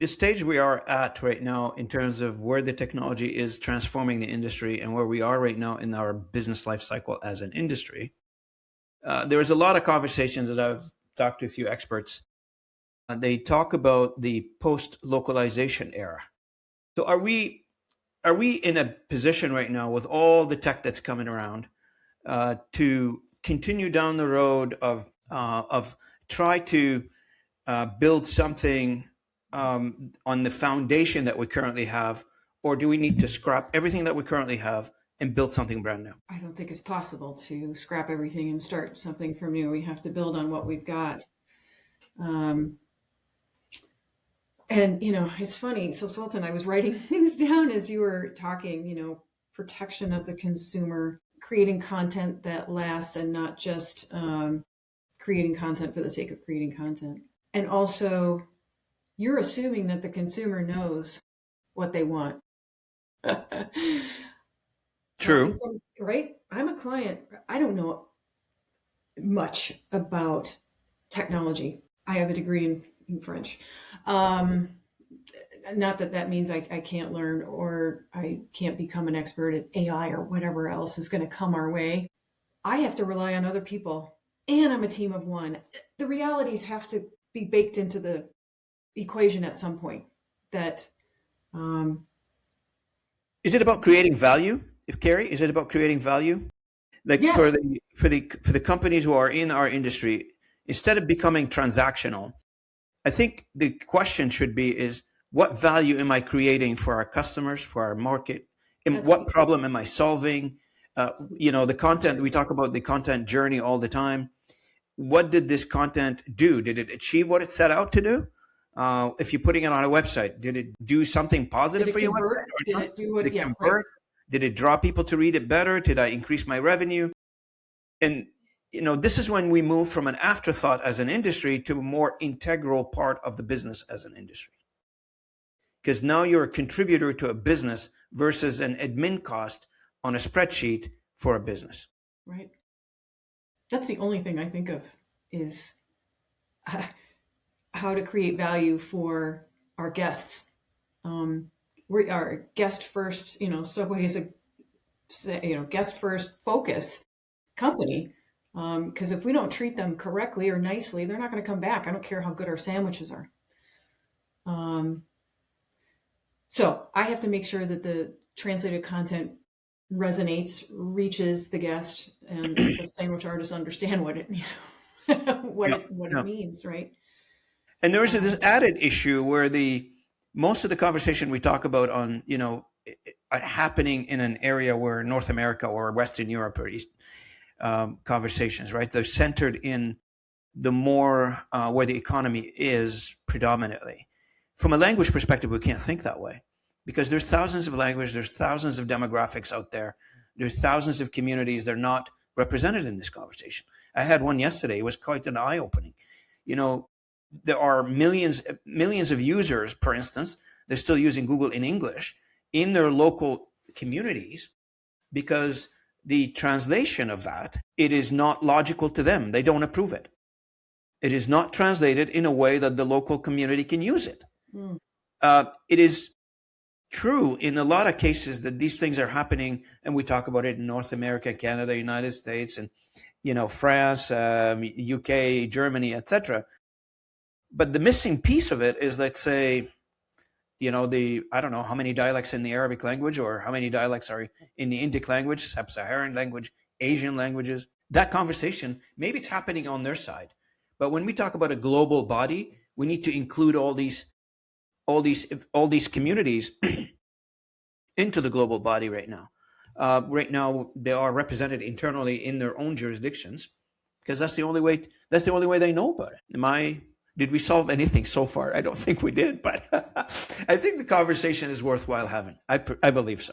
The stage we are at right now in terms of where the technology is transforming the industry and where we are right now in our business life cycle as an industry, there's a lot of conversations that I've talked to a few experts. They talk about the post-localization era. So are we in a position right now with all the tech that's coming around to continue down the road of try to build something on the foundation that we currently have, or do we need to scrap everything that we currently have and build something brand new? I don't think it's possible to scrap everything and start something from new. We have to build on what we've got. Um, and, it's funny. So, Sultan, I was writing things down as you were talking, protection of the consumer, creating content that lasts and not just creating content for the sake of creating content. And also, you're assuming that the consumer knows what they want. True. Right? I'm a client. I don't know much about technology. I have a degree in French. Not that that means I can't learn or I can't become an expert at AI or whatever else is going to come our way. I have to rely on other people, and I'm a team of one. The realities have to be baked into the equation at some point. That Is it about creating value? If Carrie, is it about creating value? Like yes, for the companies who are in our industry, instead of becoming transactional, I think the question should be is what value am I creating for our customers, for our market? And that's what the problem am I solving? that's the The content, we talk about the content journey all the time. What did this content do? Did it achieve what it set out to do? If you're putting it on a website, did it do something Did positive it for your website convert? or Did not? it do Did what? it Yeah, right. convert? Did it draw people to read it better? Did I increase my revenue? And this is when we move from an afterthought as an industry to a more integral part of the business as an industry. Because now you're a contributor to a business versus an admin cost on a spreadsheet for a business. Right. That's the only thing I think of is how to create value for our guests. We are guest first. Subway is a guest first focus company. Because if we don't treat them correctly or nicely, they're not going to come back. I don't care how good our sandwiches are. So I have to make sure that the translated content resonates, reaches the guest, and the sandwich artists understand what it Yeah, what it yeah. means, right? And there's this Um, added issue where the most of the conversation we talk about on happening in an area where North America or Western Europe or East conversations, right? They're centered in the more where the economy is predominantly. From a language perspective, we can't think that way because there's thousands of languages, there's thousands of demographics out there, there's thousands of communities that are not represented in this conversation. I had one yesterday. It was quite an eye opening. You know, there are millions of users, for instance, they're still using Google in English in their local communities because the translation of that, it is not logical to them. They don't approve it. It is not translated in a way that the local community can use it. mm, It is true in a lot of cases that these things are happening, and we talk about it in North America, Canada, United States, and France, UK, Germany, etc. But the missing piece of it is, let's say, I don't know how many dialects in the Arabic language or how many dialects are in the Indic language, Sub-Saharan language, Asian languages. That conversation, maybe it's happening on their side. But when we talk about a global body, we need to include all these communities into the global body right now. Right now, they are represented internally in their own jurisdictions because that's the only way. That's the only way they know about it. Did we solve anything so far? I don't think we did, but I think the conversation is worthwhile having. I believe so.